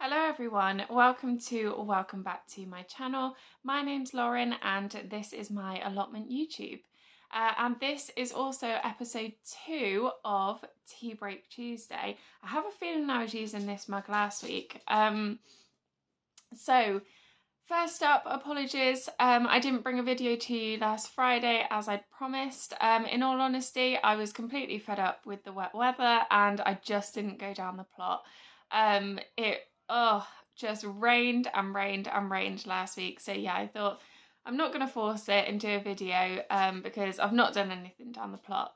Hello everyone, welcome back to my channel. My name's Lauren and this is my allotment YouTube. And this is also episode 2 of Teabreak Tuesday. I have a feeling I was using this mug last week. So first up, apologies, I didn't bring a video to you last Friday as I'd promised. In all honesty, I was completely fed up with the wet weather and I just didn't go down the plot. It just rained and rained and rained last week, so yeah, I thought I'm not going to force it and do a video because I've not done anything down the plot.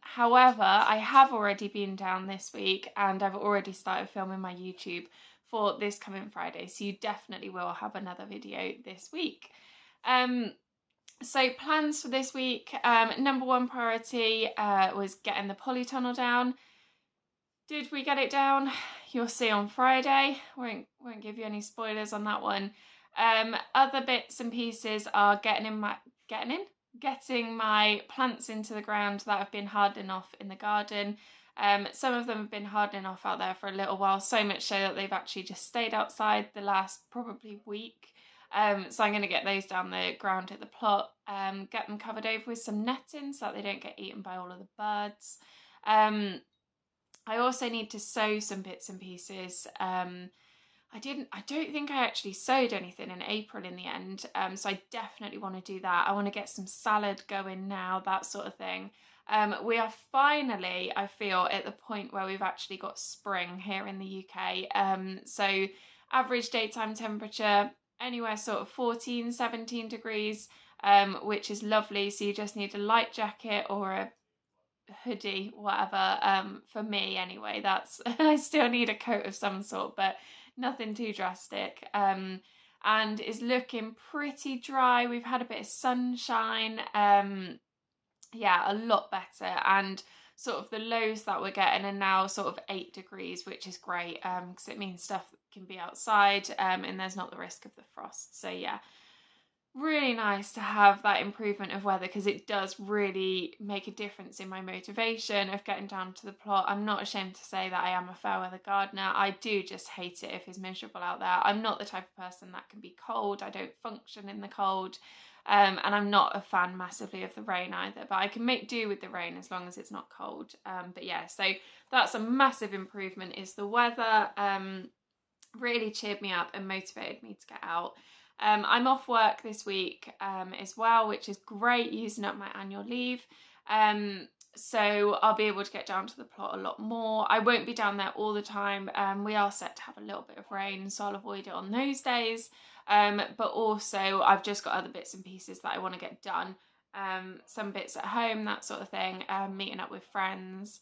However, I have already been down this week and I've already started filming my YouTube for this coming Friday, so you definitely will have another video this week. So plans for this week, number one priority was getting the polytunnel down. Did we get it down? You'll see on Friday. Won't give you any spoilers on that one. Other bits and pieces are getting my plants into the ground that have been hardening off in the garden. Some of them have been hardening off out there for a little while, so much so that they've actually just stayed outside the last probably week. So I'm going to get those down the ground at the plot, get them covered over with some netting so that they don't get eaten by all of the birds. I also need to sow some bits and pieces. I don't think I actually sowed anything in April in the end, so I definitely want to do that. I want to get some salad going now, that sort of thing. We are finally, I feel, at the point where we've actually got spring here in the UK. So average daytime temperature, anywhere sort of 14, 17 degrees, which is lovely. So you just need a light jacket or a hoodie, whatever. For me anyway, that's I still need a coat of some sort, but nothing too drastic. And is looking pretty dry. We've had a bit of sunshine. Yeah, a lot better, and sort of the lows that we're getting are now sort of 8 degrees, which is great, because it means stuff can be outside, and there's not the risk of the frost. So yeah, really nice to have that improvement of weather, because it does really make a difference in my motivation of getting down to the plot. I'm not ashamed to say that I am a fair weather gardener. I do just hate it if it's miserable out there. I'm not the type of person that can be cold. I don't function in the cold. And I'm not a fan massively of the rain either, but I can make do with the rain as long as it's not cold. But yeah, so that's a massive improvement, is the weather. Really cheered me up and motivated me to get out. I'm off work this week as well, which is great, using up my annual leave. So I'll be able to get down to the plot a lot more. I won't be down there all the time. We are set to have a little bit of rain, so I'll avoid it on those days. But also I've just got other bits and pieces that I want to get done. Some bits at home, that sort of thing, meeting up with friends.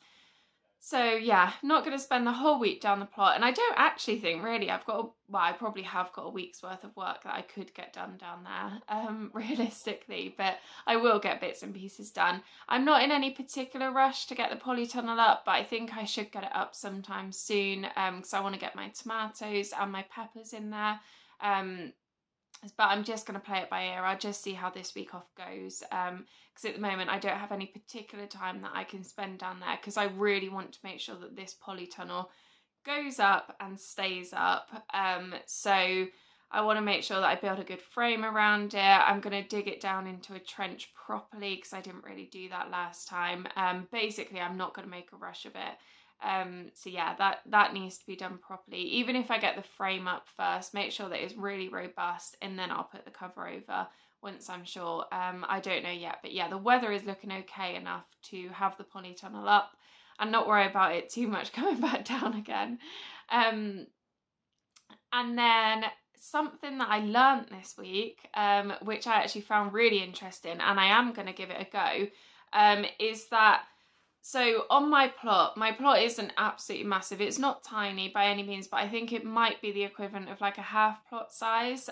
So yeah, not going to spend the whole week down the plot, and I don't actually think really I probably have got a week's worth of work that I could get done down there, realistically, but I will get bits and pieces done. I'm not in any particular rush to get the polytunnel up, but I think I should get it up sometime soon, because I want to get my tomatoes and my peppers in there. But I'm just going to play it by ear. I'll just see how this week off goes, because at the moment I don't have any particular time that I can spend down there, because I really want to make sure that this polytunnel goes up and stays up. So I want to make sure that I build a good frame around it. I'm going to dig it down into a trench properly, because I didn't really do that last time. Basically, I'm not going to make a rush of it. So yeah, that needs to be done properly. Even if I get the frame up first, make sure that it's really robust, and then I'll put the cover over once I'm sure. I don't know yet, but yeah, the weather is looking okay enough to have the polytunnel up and not worry about it too much coming back down again. And then something that I learnt this week, which I actually found really interesting, and I am going to give it a go, is that, so on my plot isn't absolutely massive. It's not tiny by any means, but I think it might be the equivalent of like a half plot size.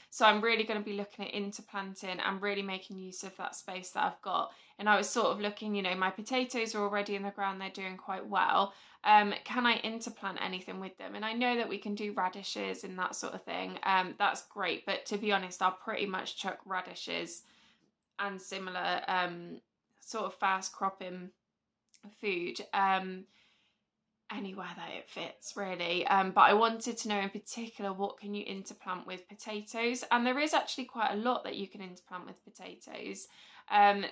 So I'm really going to be looking at interplanting and really making use of that space that I've got. And I was sort of looking, my potatoes are already in the ground. They're doing quite well. Can I interplant anything with them? And I know that we can do radishes and that sort of thing. That's great. But to be honest, I'll pretty much chuck radishes and similar sort of fast cropping food anywhere that it fits, really. But I wanted to know in particular, what can you interplant with potatoes? And there is actually quite a lot that you can interplant with potatoes.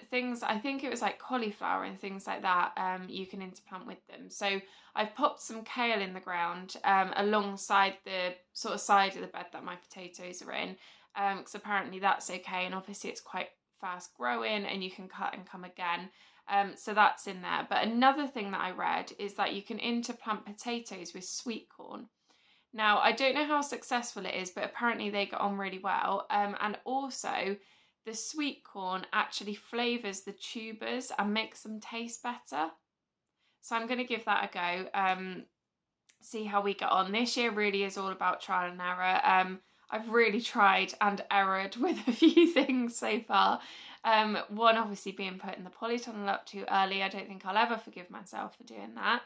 Things, I think it was like cauliflower and things like that, you can interplant with them. So I've popped some kale in the ground alongside the sort of side of the bed that my potatoes are in, because apparently that's okay, and obviously it's quite fast growing and you can cut and come again. So that's in there. But another thing that I read is that you can interplant potatoes with sweet corn. Now, I don't know how successful it is, but apparently they get on really well. And also, the sweet corn actually flavours the tubers and makes them taste better. So I'm going to give that a go, see how we get on. This year really is all about trial and error. I've really tried and errored with a few things so far. One obviously being putting the polytunnel up too early. I don't think I'll ever forgive myself for doing that.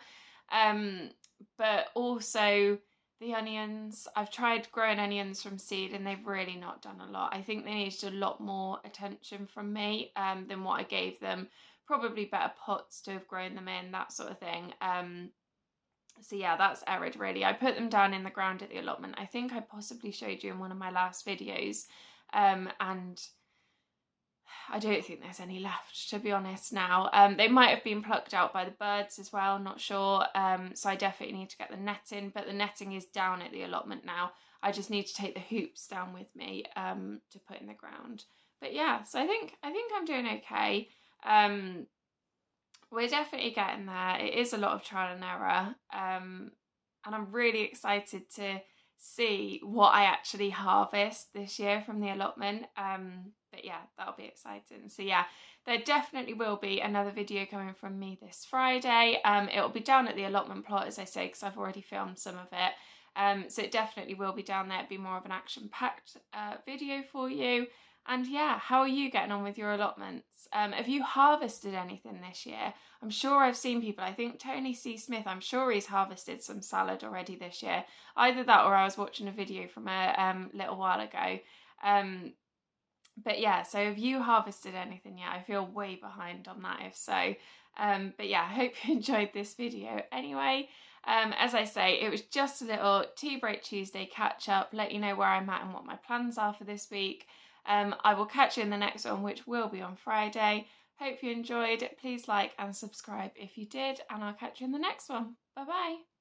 But also the onions. I've tried growing onions from seed and they've really not done a lot. I think they needed a lot more attention from me than what I gave them. Probably better pots to have grown them in, that sort of thing. So yeah, that's errored really. I put them down in the ground at the allotment. I think I possibly showed you in one of my last videos. And I don't think there's any left, to be honest now. They might have been plucked out by the birds as well, not sure. So I definitely need to get the netting, but the netting is down at the allotment now. I just need to take the hoops down with me to put in the ground. But yeah, so I think I'm doing okay. We're definitely getting there. It is a lot of trial and error. And I'm really excited to see what I actually harvest this year from the allotment. But yeah, that'll be exciting. So yeah, there definitely will be another video coming from me this Friday. It'll be down at the allotment plot, as I say, because I've already filmed some of it. So it definitely will be down there. It'll be more of an action-packed video for you. And yeah, how are you getting on with your allotments? Have you harvested anything this year? I'm sure I've seen people, I think Tony C. Smith, I'm sure he's harvested some salad already this year. Either that or I was watching a video from a little while ago. But yeah, so have you harvested anything yet? I feel way behind on that if so. But yeah, I hope you enjoyed this video anyway. As I say, it was just a little Teabreak Tuesday catch up, let you know where I'm at and what my plans are for this week. I will catch you in the next one, which will be on Friday. Hope you enjoyed. Please like and subscribe if you did, and I'll catch you in the next one. Bye bye.